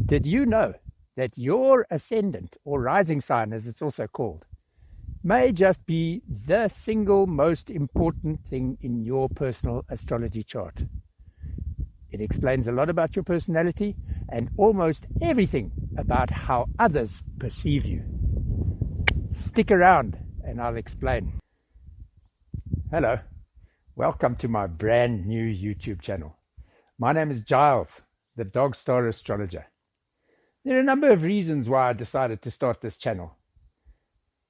Did you know that your ascendant, or rising sign as it's also called, may just be the single most important thing in your personal astrology chart? It explains a lot about your personality and almost everything about how others perceive you. Stick around and I'll explain. Hello, welcome to my brand new YouTube channel. My name is Giles, the DogStar Astrologer. There are a number of reasons why I decided to start this channel,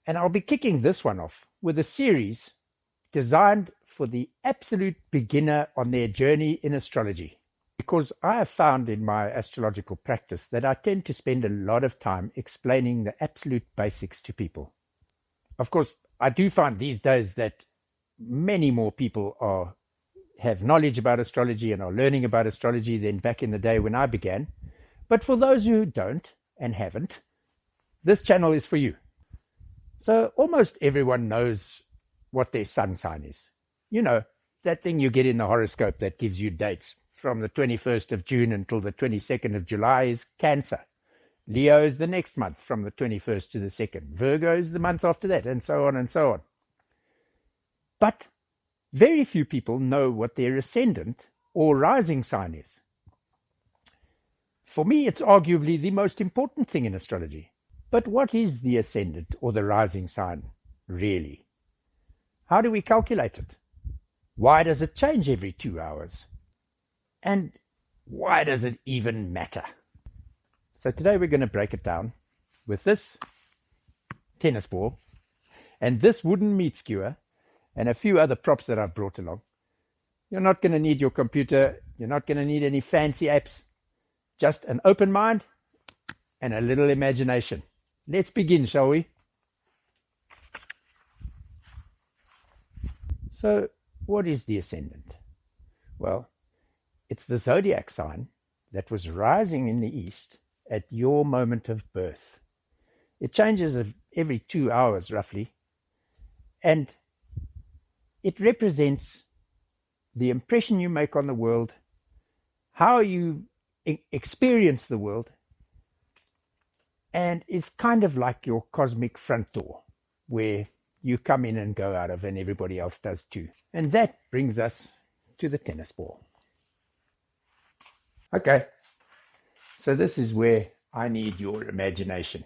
and I'll be kicking this one off with a series designed for the absolute beginner on their journey in astrology, because I have found in my astrological practice that I tend to spend a lot of time explaining the absolute basics to people. Of course, I do find these days that many more people have knowledge about astrology and are learning about astrology than back in the day when I began. But for those who don't and haven't, this channel is for you. So almost everyone knows what their sun sign is. You know, that thing you get in the horoscope that gives you dates from the 21st of June until the 22nd of July is Cancer. Leo is the next month from the 21st to the 2nd. Virgo is the month after that, and so on and so on. But very few people know what their ascendant or rising sign is. For me, it's arguably the most important thing in astrology. But what is the ascendant or the rising sign, really? How do we calculate it? Why does it change every 2 hours? And why does it even matter? So today we're going to break it down with this tennis ball and this wooden meat skewer and a few other props that I've brought along. You're not going to need your computer. You're not going to need any fancy apps. Just an open mind and a little imagination. Let's begin, shall we? So, what is the ascendant? Well, it's the zodiac sign that was rising in the east at your moment of birth. It changes every 2 hours, roughly, and it represents the impression you make on the world, how you experience the world, and it's kind of like your cosmic front door where you come in and go out of and everybody else does too. And that brings us to the tennis ball. Okay, so this is where I need your imagination.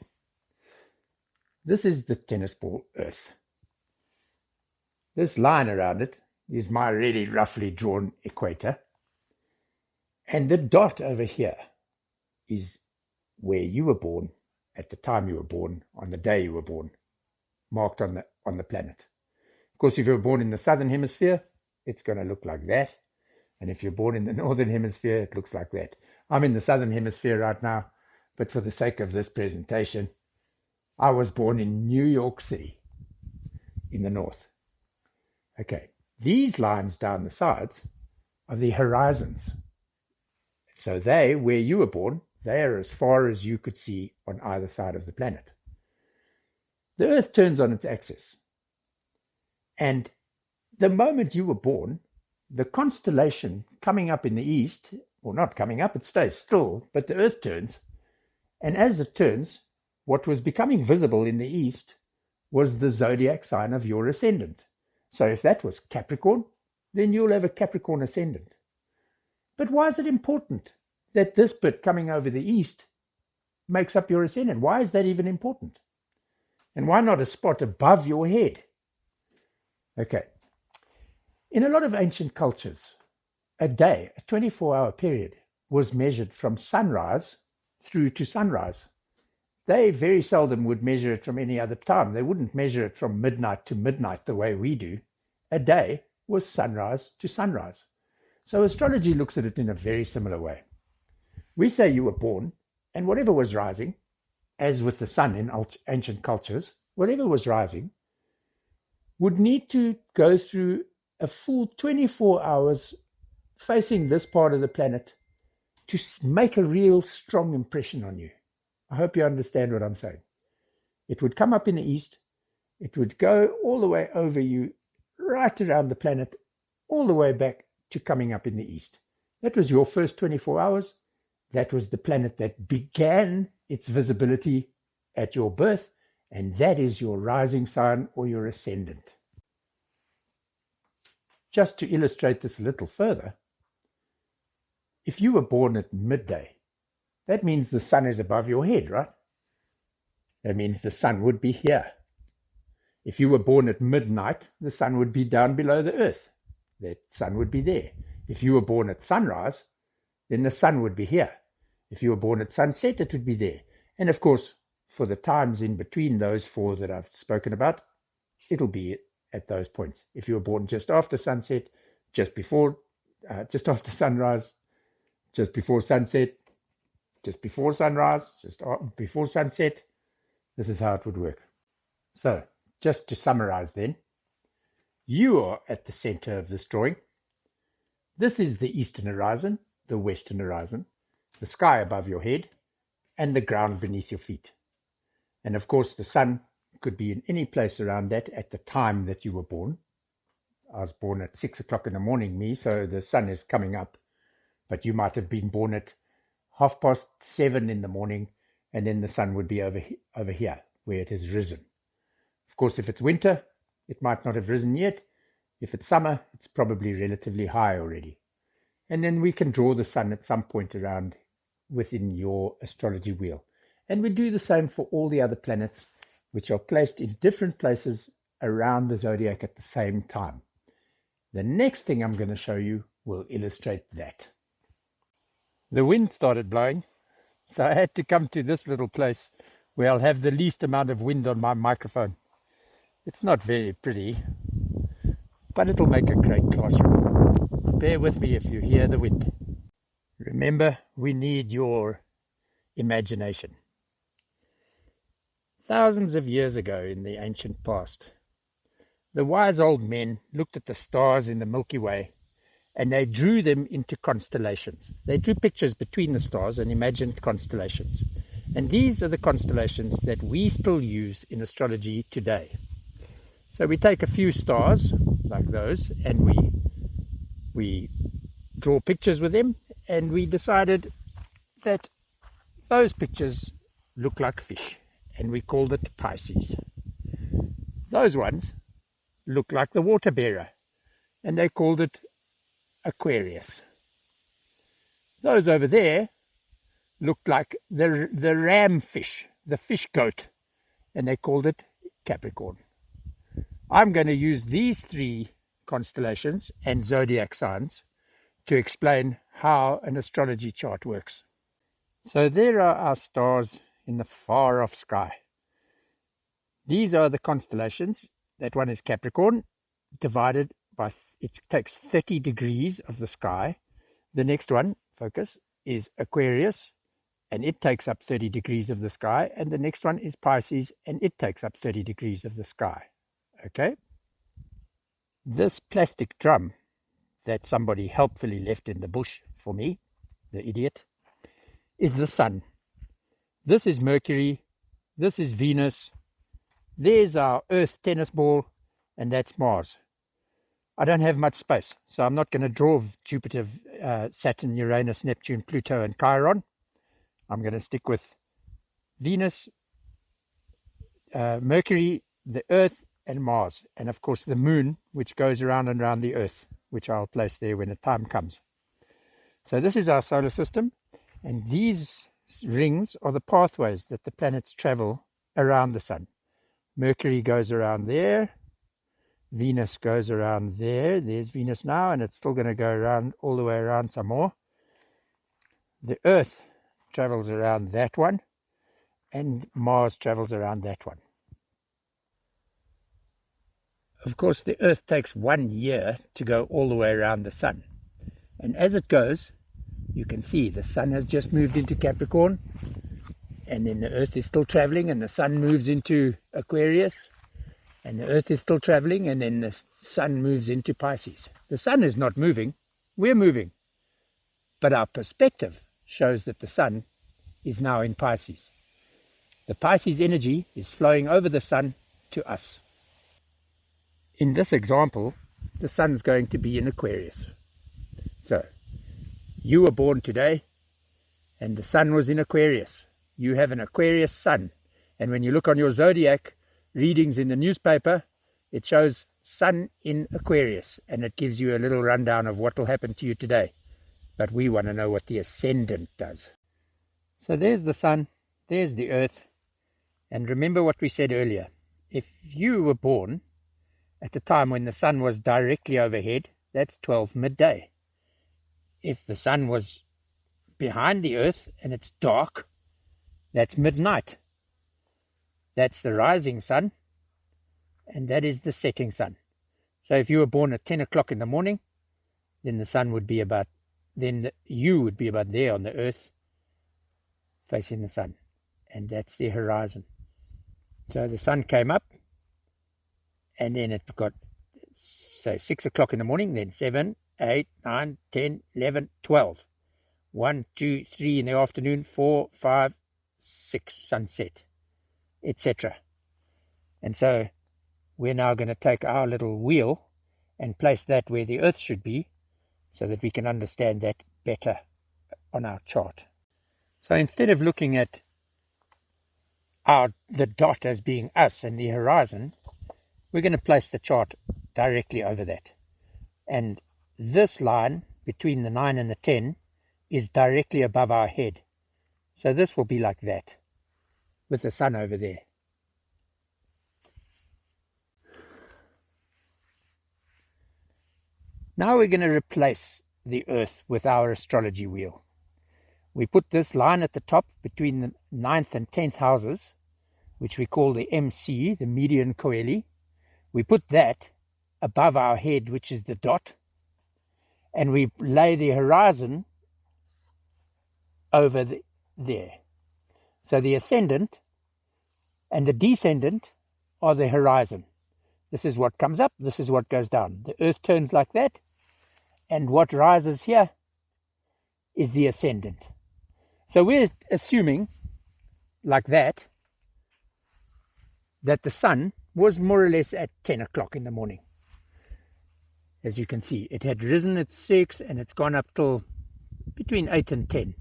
This is the tennis ball Earth. This line around it is my really roughly drawn equator. And the dot over here is where you were born, at the time you were born, on the day you were born, marked on the planet. Of course, if you were born in the southern hemisphere, it's going to look like that. And if you're born in the northern hemisphere, it looks like that. I'm in the southern hemisphere right now, but for the sake of this presentation, I was born in New York City, in the north. Okay, these lines down the sides are the horizons. So they, where you were born, they are as far as you could see on either side of the planet. The Earth turns on its axis. And the moment you were born, the constellation coming up in the east, or not coming up, it stays still, but the Earth turns. And as it turns, what was becoming visible in the east was the zodiac sign of your ascendant. So if that was Capricorn, then you'll have a Capricorn ascendant. But why is it important that this bit coming over the east makes up your ascendant? Why is that even important? And why not a spot above your head? Okay. In a lot of ancient cultures, a day, a 24-hour period, was measured from sunrise through to sunrise. They very seldom would measure it from any other time. They wouldn't measure it from midnight to midnight the way we do. A day was sunrise to sunrise. So astrology looks at it in a very similar way. We say you were born, and whatever was rising, as with the sun in ancient cultures, whatever was rising would need to go through a full 24 hours facing this part of the planet to make a real strong impression on you. I hope you understand what I'm saying. It would come up in the east, it would go all the way over you, right around the planet, all the way back to coming up in the east. That was your first 24 hours, That was the planet that began its visibility at your birth, and that is your rising sign or your ascendant. Just to illustrate this a little further, if you were born at midday, that means the sun is above your head, right? That means the sun would be here. If you were born at midnight, the sun would be down below the earth. That sun would be there. If you were born at sunrise, then the sun would be here. If you were born at sunset, it would be there. And of course, for the times in between those four that I've spoken about, it'll be at those points. If you were born just after sunset, just after sunrise, just before sunset, just before sunrise, just before sunset, this is how it would work. So, just to summarize then, you are at the center of this drawing. This is the eastern horizon, the western horizon, the sky above your head, and the ground beneath your feet. And of course, the sun could be in any place around that at the time that you were born. I was born at 6 o'clock in the morning, so the sun is coming up. But you might have been born at 7:30 in the morning, and then the sun would be over here, where it has risen. Of course, if it's winter, it might not have risen yet. If it's summer, it's probably relatively high already. And then we can draw the sun at some point around within your astrology wheel. And we do the same for all the other planets, which are placed in different places around the zodiac at the same time. The next thing I'm going to show you will illustrate that. The wind started blowing, so I had to come to this little place where I'll have the least amount of wind on my microphone. It's not very pretty, but it'll make a great classroom. Bear with me if you hear the wind. Remember, we need your imagination. Thousands of years ago in the ancient past, the wise old men looked at the stars in the Milky Way and they drew them into constellations. They drew pictures between the stars and imagined constellations. And these are the constellations that we still use in astrology today. So we take a few stars like those and we draw pictures with them, and we decided that those pictures look like fish, and we called it Pisces. Those ones look like the water bearer, and they called it Aquarius. Those over there looked like the ram fish, the fish goat, and they called it Capricorn. I'm going to use these three constellations and zodiac signs to explain how an astrology chart works. So there are our stars in the far off sky. These are the constellations. That one is Capricorn, divided by, it takes 30 degrees of the sky. The next one, focus, is Aquarius, and it takes up 30 degrees of the sky. And the next one is Pisces, and it takes up 30 degrees of the sky. Okay? This plastic drum that somebody helpfully left in the bush for me, the idiot, is the sun. This is Mercury, this is Venus, there's our Earth tennis ball, and that's Mars. I don't have much space, so I'm not going to draw Jupiter, Saturn, Uranus, Neptune, Pluto, and Chiron. I'm going to stick with Venus, Mercury, the Earth, and Mars, and of course the Moon, which goes around and around the Earth, which I'll place there when the time comes. So this is our solar system, and these rings are the pathways that the planets travel around the sun. Mercury goes around there, Venus goes around there, there's Venus now, and it's still going to go around all the way around some more. The Earth travels around that one, and Mars travels around that one. Of course, the Earth takes 1 year to go all the way around the sun. And as it goes, you can see the sun has just moved into Capricorn, and then the Earth is still traveling, and the sun moves into Aquarius, and the Earth is still traveling, and then the sun moves into Pisces. The sun is not moving, we're moving. But our perspective shows that the sun is now in Pisces. The Pisces energy is flowing over the sun to us. In this example, the sun's going to be in Aquarius. So, you were born today, and the sun was in Aquarius. You have an Aquarius sun, and when you look on your zodiac readings in the newspaper, it shows sun in Aquarius, and it gives you a little rundown of what will happen to you today. But we want to know what the ascendant does. So there's the sun, there's the earth, and remember what we said earlier. If you were born at the time when the sun was directly overhead, that's 12 midday. If the sun was behind the earth and it's dark, that's midnight. That's the rising sun, and that is the setting sun. So if you were born at 10 o'clock in the morning, then the sun would be about, you would be about there on the earth, facing the sun, and that's the horizon. So the sun came up, and then it got, say, 6 o'clock in the morning, then 7, 8, 9, 10, 11, 12. 1, 2, 3 in the afternoon, 4, 5, 6, sunset, etc. And so we're now going to take our little wheel and place that where the earth should be, so that we can understand that better on our chart. So instead of looking at the dot as being us and the horizon, we're going to place the chart directly over that. And this line between the 9 and the 10 is directly above our head. So this will be like that, with the sun over there. Now we're going to replace the earth with our astrology wheel. We put this line at the top between the 9th and 10th houses, which we call the MC, the median coeli. We put that above our head, which is the dot, and we lay the horizon over there. So the ascendant and the descendant are the horizon. This is what comes up, this is what goes down. The earth turns like that, and what rises here is the ascendant. So we're assuming, like that the sun was more or less at 10 o'clock in the morning. As you can see, it had risen at 6 and it's gone up till between 8 and 10.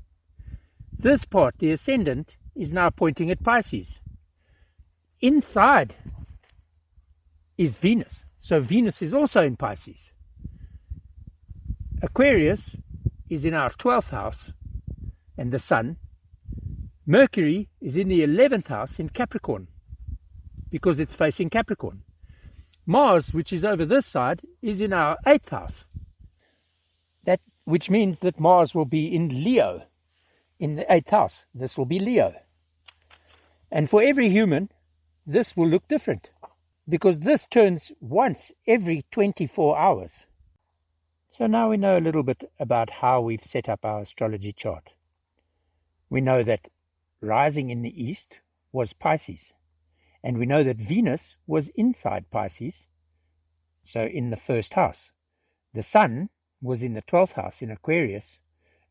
This part, the ascendant, is now pointing at Pisces. Inside is Venus. So Venus is also in Pisces. Aquarius is in our 12th house, and the sun. Mercury is in the 11th house in Capricorn, because it's facing Capricorn. Mars, which is over this side, is in our 8th house. Which means that Mars will be in Leo, in the 8th house. This will be Leo. And for every human, this will look different, because this turns once every 24 hours. So now we know a little bit about how we've set up our astrology chart. We know that rising in the east was Pisces, and we know that Venus was inside Pisces, so in the 1st house. The sun was in the 12th house in Aquarius,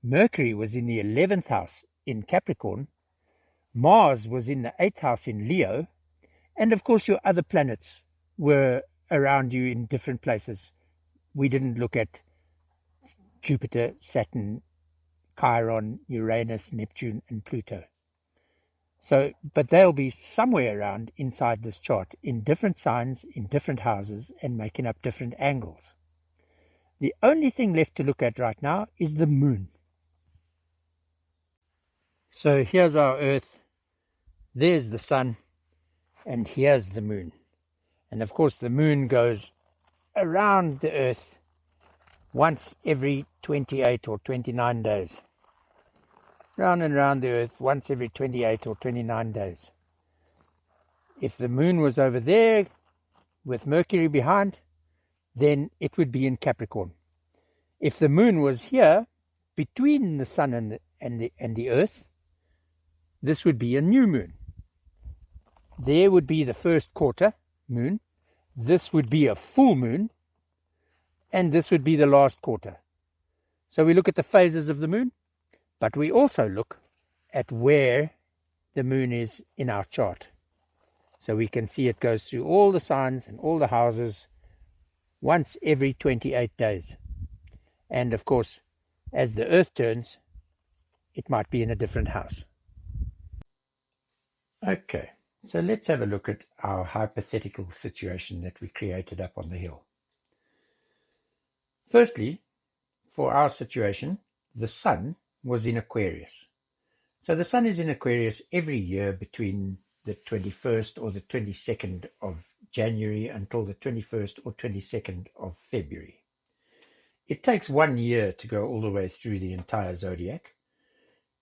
Mercury was in the 11th house in Capricorn, Mars was in the 8th house in Leo, and of course your other planets were around you in different places. We didn't look at Jupiter, Saturn, Chiron, Uranus, Neptune, and Pluto. So, but they'll be somewhere around inside this chart, in different signs, in different houses, and making up different angles. The only thing left to look at right now is the moon. So here's our Earth, there's the sun, and here's the moon. And of course the moon goes around the Earth once every 28 or 29 days. Round and round the Earth once every 28 or 29 days. If the moon was over there with Mercury behind, then it would be in Capricorn. If the moon was here between the sun and the Earth, this would be a new moon. There would be the first quarter moon, this would be a full moon, and this would be the last quarter. So we look at the phases of the moon, but we also look at where the moon is in our chart. So we can see it goes through all the signs and all the houses once every 28 days. And of course, as the Earth turns, it might be in a different house. Okay, so let's have a look at our hypothetical situation that we created up on the hill. Firstly, for our situation, the sun was in Aquarius. So the sun is in Aquarius every year between the 21st or the 22nd of January until the 21st or 22nd of February. It takes 1 year to go all the way through the entire zodiac,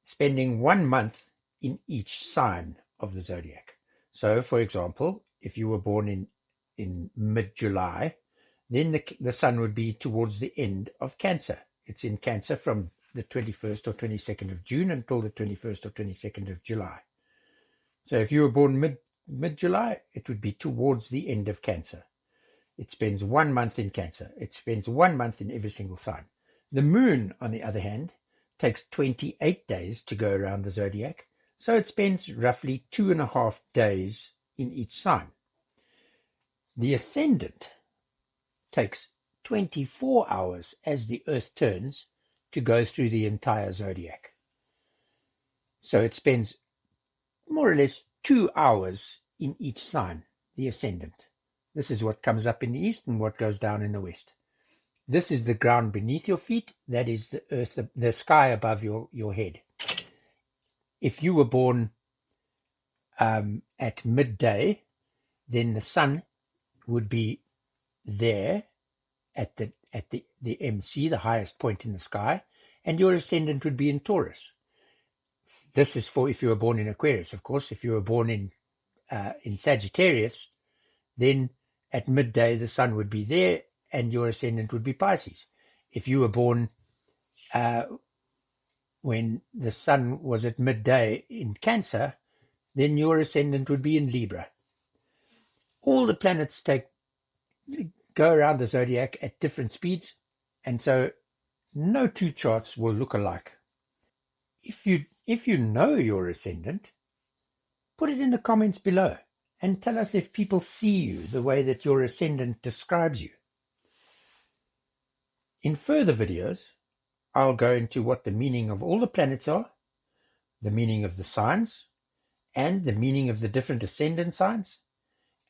spending 1 month in each sign of the zodiac. So, for example, if you were born in mid-July, then the sun would be towards the end of Cancer. It's in Cancer from the 21st or 22nd of June until the 21st or 22nd of July. So if you were born mid-July, it would be towards the end of Cancer. It spends 1 month in Cancer. It spends 1 month in every single sign. The moon, on the other hand, takes 28 days to go around the zodiac, so it spends roughly 2.5 days in each sign. The ascendant takes 24 hours as the Earth turns to go through the entire zodiac. So it spends more or less 2 hours in each sign, the ascendant. This is what comes up in the east and what goes down in the west. This is the ground beneath your feet. That is the earth, the sky above your head. If you were born at midday, then the sun would be there at the MC, the highest point in the sky, and your ascendant would be in Taurus. This is for if you were born in Aquarius, of course. If you were born in Sagittarius, then at midday the sun would be there and your ascendant would be Pisces. If you were born when the sun was at midday in Cancer, then your ascendant would be in Libra. All the planets go around the zodiac at different speeds, and so no two charts will look alike. If you know your ascendant, put it in the comments below and tell us if people see you the way that your ascendant describes you. In further videos, I'll go into what the meaning of all the planets are, the meaning of the signs, and the meaning of the different ascendant signs,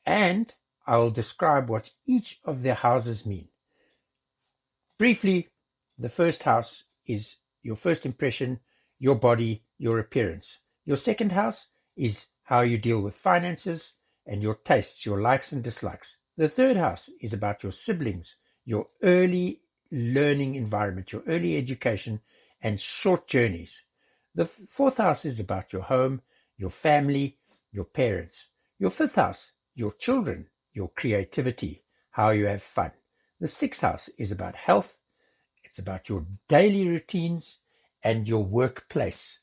and I will describe what each of their houses mean. Briefly, the first house is your first impression, your body, your appearance. Your second house is how you deal with finances and your tastes, your likes and dislikes. The third house is about your siblings, your early learning environment, your early education, and short journeys. The fourth house is about your home, your family, your parents. Your fifth house, your children, your creativity, how you have fun. The sixth house is about health. It's about your daily routines and your workplace.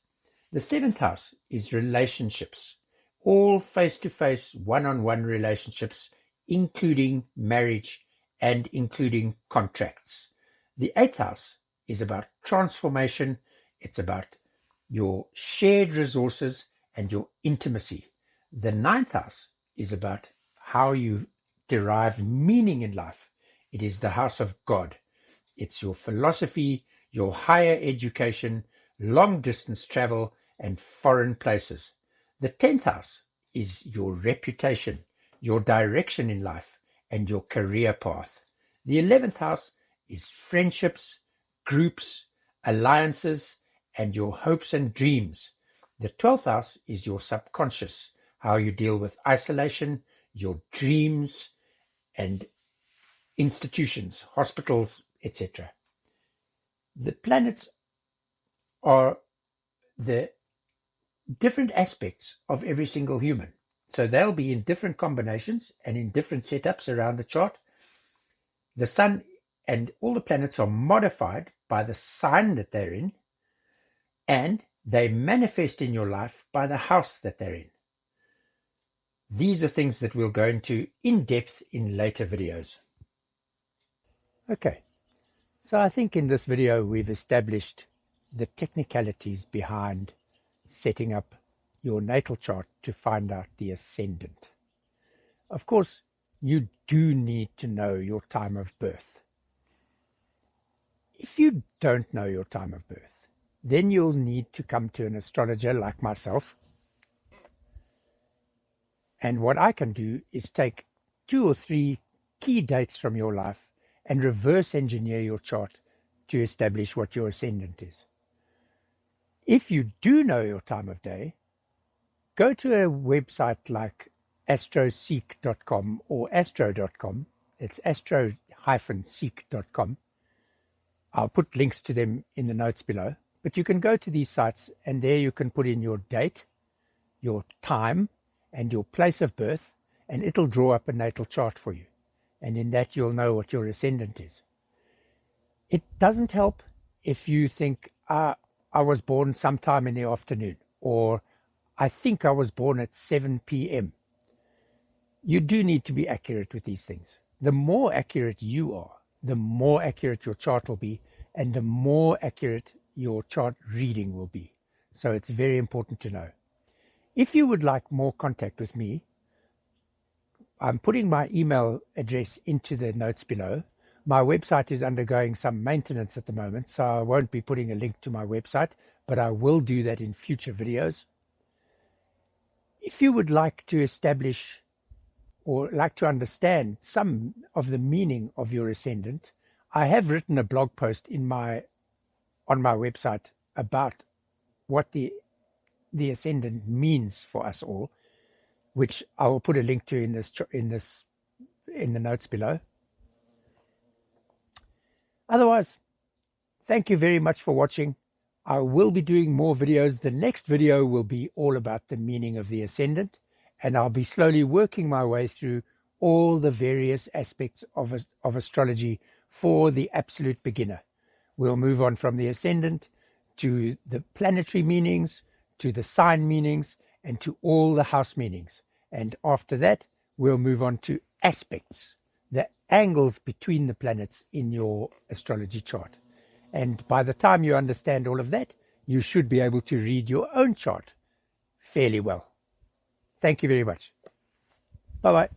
The seventh house is relationships, all face-to-face, one-on-one relationships, including marriage and including contracts. The eighth house is about transformation. It's about your shared resources and your intimacy. The ninth house is about how you derive meaning in life. It is the house of God. It's your philosophy, your higher education, long distance travel, and foreign places. The 10th house is your reputation, your direction in life, and your career path. The 11th house is friendships, groups, alliances, and your hopes and dreams. The 12th house is your subconscious, how you deal with isolation, your dreams, and institutions, hospitals, etc. The planets are the different aspects of every single human. So they'll be in different combinations and in different setups around the chart. The sun and all the planets are modified by the sign that they're in, and they manifest in your life by the house that they're in. These are things that we'll go into in depth in later videos. Okay, so I think in this video we've established the technicalities behind setting up your natal chart to find out the ascendant. Of course, you do need to know your time of birth. If you don't know your time of birth, then you'll need to come to an astrologer like myself. And what I can do is take 2 or 3 key dates from your life and reverse engineer your chart to establish what your ascendant is. If you do know your time of day, go to a website like astroseek.com or astro.com. It's astro-seek.com. I'll put links to them in the notes below. But you can go to these sites and there you can put in your date, your time, and your place of birth, and it'll draw up a natal chart for you. And in that you'll know what your ascendant is. It doesn't help if you think, I was born sometime in the afternoon, or I think I was born at 7 p.m. You do need to be accurate with these things. The more accurate you are, the more accurate your chart will be, and the more accurate your chart reading will be. So it's very important to know. If you would like more contact with me, I'm putting my email address into the notes below. My website is undergoing some maintenance at the moment, so I won't be putting a link to my website, but I will do that in future videos. If you would like to establish or like to understand some of the meaning of your ascendant, I have written a blog post on my website about what the ascendant means for us all, which I will put a link to in the notes below. Otherwise, thank you very much for watching. I will be doing more videos. The next video will be all about the meaning of the ascendant, and I'll be slowly working my way through all the various aspects of astrology for the absolute beginner. We'll move on from the ascendant to the planetary meanings, to the sign meanings, and to all the house meanings. And after that, we'll move on to aspects, the angles between the planets in your astrology chart. And by the time you understand all of that, you should be able to read your own chart fairly well. Thank you very much. Bye-bye.